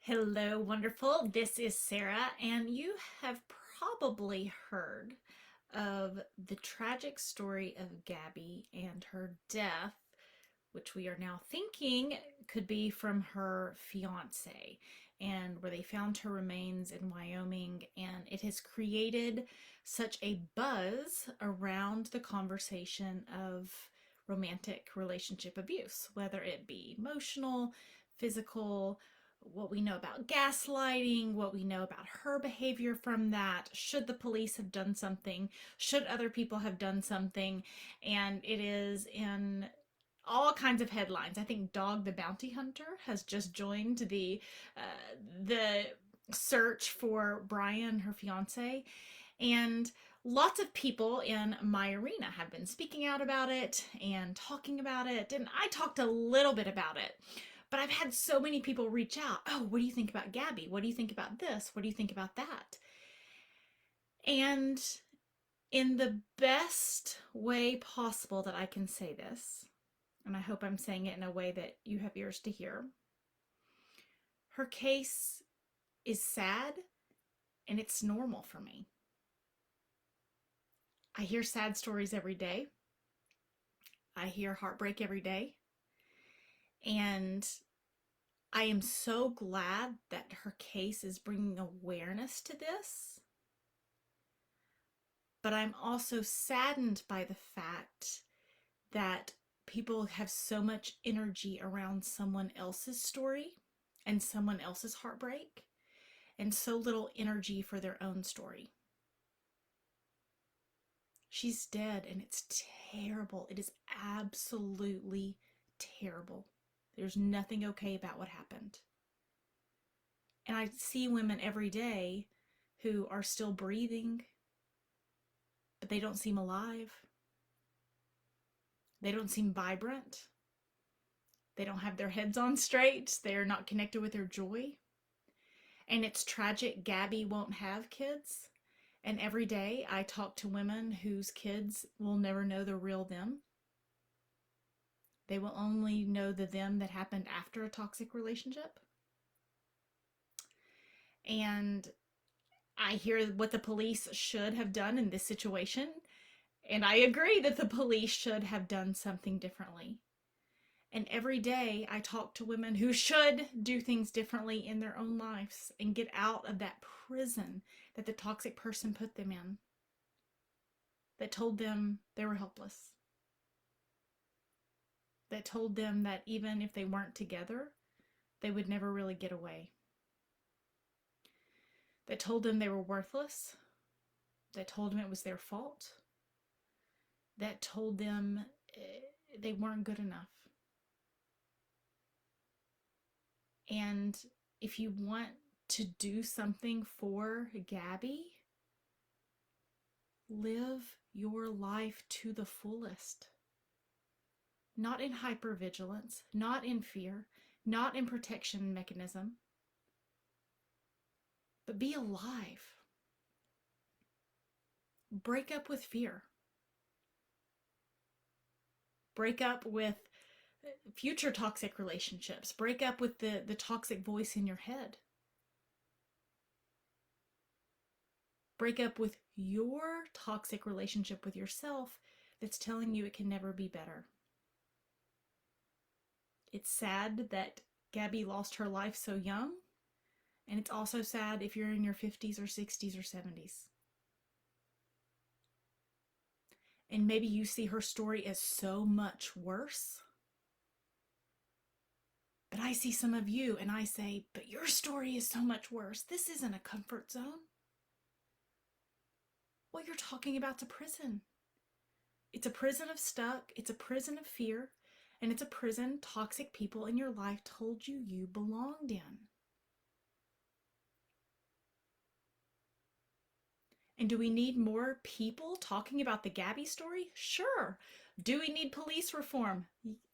Hello, wonderful. This is Sarah, and you have probably heard of the tragic story of Gabby and her death, which we are now thinking could be from her fiance, and where they found her remains in Wyoming. And it has created such a buzz around the conversation of romantic relationship abuse, whether it be emotional, physical, what we know about gaslighting, what we know about her behavior from that. Should the police have done something? Should other people have done something? And it is in all kinds of headlines. I think Dog the Bounty Hunter has just joined the search for Brian, her fiance, and lots of people in my arena have been speaking out about it and talking about it. And I talked a little bit about it, but I've had so many people reach out. Oh, what do you think about Gabby? What do you think about this? What do you think about that? And in the best way possible that I can say this, and I hope I'm saying it in a way that you have ears to hear, her case is sad and it's normal for me. I hear sad stories every day. I hear heartbreak every day. And I am so glad that her case is bringing awareness to this. But I'm also saddened by the fact that people have so much energy around someone else's story and someone else's heartbreak, and so little energy for their own story. She's dead, and it's terrible. It is absolutely terrible. There's nothing okay about what happened. And I see women every day who are still breathing, but they don't seem alive. They don't seem vibrant. They don't have their heads on straight. They're not connected with their joy. And it's tragic Gabby won't have kids. And every day I talk to women whose kids will never know the real them. They will only know the them that happened after a toxic relationship. And I hear what the police should have done in this situation. And I agree that the police should have done something differently. And every day I talk to women who should do things differently in their own lives and get out of that prison that the toxic person put them in, that told them they were helpless, that told them that even if they weren't together, they would never really get away, that told them they were worthless, that told them it was their fault, that told them they weren't good enough. And if you want to do something for Gabby, live your life to the fullest. Not in hypervigilance, not in fear, not in protection mechanism, but be alive. Break up with fear. Break up with future toxic relationships. Break up with the toxic voice in your head. Break up with your toxic relationship with yourself that's telling you it can never be better. It's sad that Gabby lost her life so young, and it's also sad if you're in your 50s or 60s or 70s. And maybe you see her story as so much worse. But I see some of you and I say, but your story is so much worse. This isn't a comfort zone. What you're talking about's a prison. It's a prison of stuck. It's a prison of fear. And it's a prison toxic people in your life told you you belonged in. And do we need more people talking about the Gabby story? Sure. Do we need police reform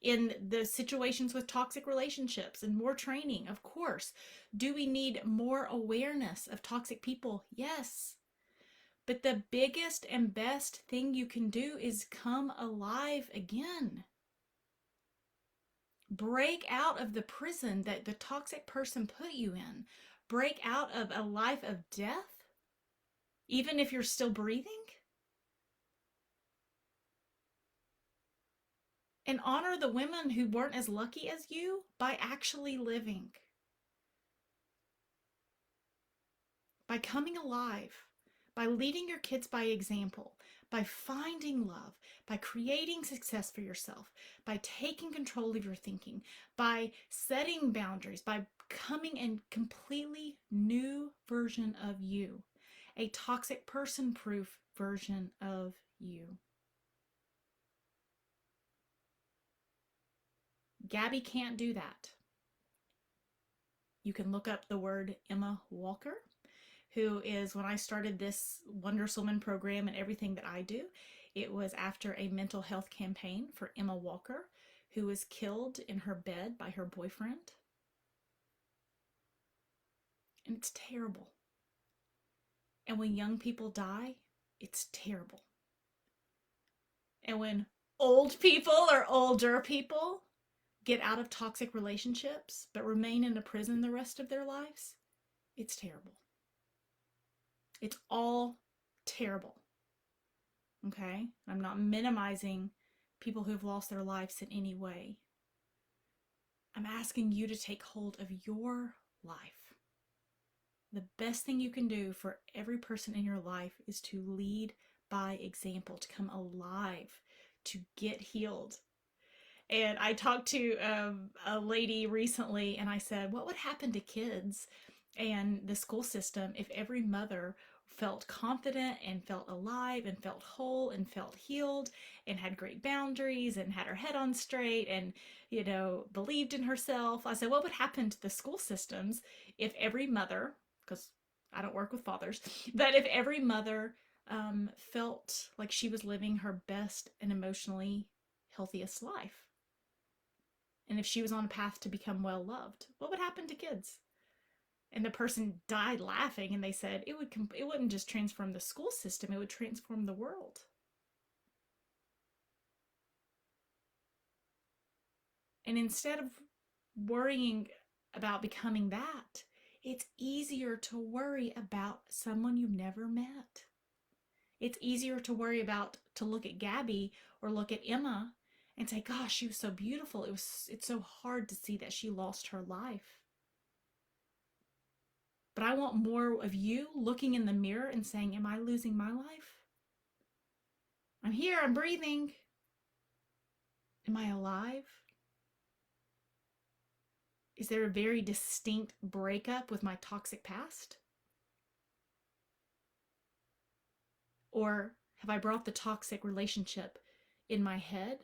in the situations with toxic relationships and more training? Of course. Do we need more awareness of toxic people? Yes. But the biggest and best thing you can do is come alive again. Break out of the prison that the toxic person put you in. Break out of a life of death, even if you're still breathing. And honor the women who weren't as lucky as you by actually living, by coming alive, by leading your kids by example, by finding love, by creating success for yourself, by taking control of your thinking, by setting boundaries, by becoming a completely new version of you, a toxic person proof version of you. Gabby can't do that. You can look up the word Emma Walker, who is, when I started this WonderSwoman program and everything that I do, it was after a mental health campaign for Emma Walker, who was killed in her bed by her boyfriend. And it's terrible. And when young people die, it's terrible. And when old people or older people get out of toxic relationships but remain in a prison the rest of their lives, it's terrible. It's all terrible. Okay? I'm not minimizing people who've lost their lives in any way. I'm asking you to take hold of your life. The best thing you can do for every person in your life is to lead by example, to come alive, to get healed. And I talked to a lady recently, and I said, what would happen to kids and the school system if every mother felt confident and felt alive and felt whole and felt healed and had great boundaries and had her head on straight and, believed in herself? I said, what would happen to the school systems if every mother, because I don't work with fathers, but if every mother felt like she was living her best and emotionally healthiest life? And if she was on a path to become well loved, what would happen to kids? And the person died laughing, and they said it wouldn't just transform the school system, it would transform the world. And instead of worrying about becoming that, it's easier to worry about someone you've never met. It's easier to worry about, to look at Gabby or look at Emma and say, gosh, she was so beautiful. It's so hard to see that she lost her life. But I want more of you looking in the mirror and saying, am I losing my life? I'm here, I'm breathing. Am I alive? Is there a very distinct breakup with my toxic past? Or have I brought the toxic relationship in my head?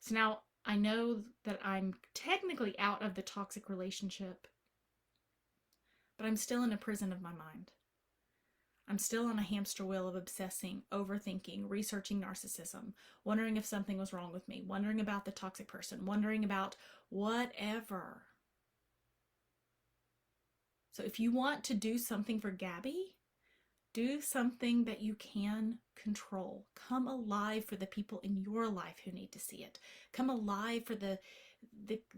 So now I know that I'm technically out of the toxic relationship, but I'm still in a prison of my mind. I'm still on a hamster wheel of obsessing, overthinking, researching narcissism, wondering if something was wrong with me, wondering about the toxic person, wondering about whatever. So if you want to do something for Gabby, do something that you can control. Come alive for the people in your life who need to see it. Come alive for the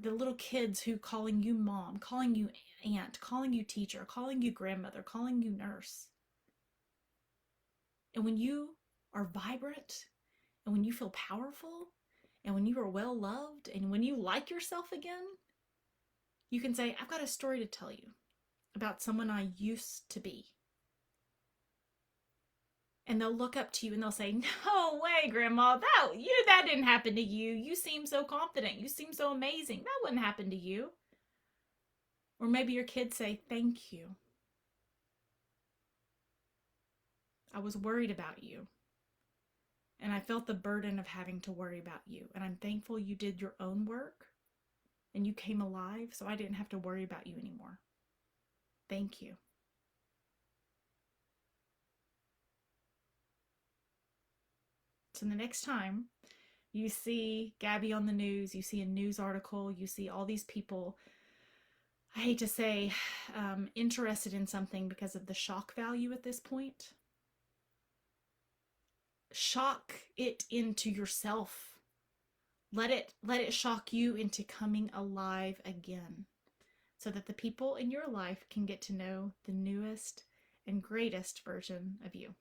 little kids who calling you mom, calling you aunt, calling you teacher, calling you grandmother, calling you nurse. And when you are vibrant, and when you feel powerful, and when you are well loved, and when you like yourself again, you can say, I've got a story to tell you about someone I used to be. And they'll look up to you and they'll say, no way, Grandma, that didn't happen to you. You seem so confident. You seem so amazing. That wouldn't happen to you. Or maybe your kids say, thank you. I was worried about you. And I felt the burden of having to worry about you. And I'm thankful you did your own work and you came alive so I didn't have to worry about you anymore. Thank you. So the next time you see Gabby on the news, you see a news article, you see all these people, I hate to say, interested in something because of the shock value at this point, shock it into yourself Let it shock you into coming alive again, so that the people in your life can get to know the newest and greatest version of you.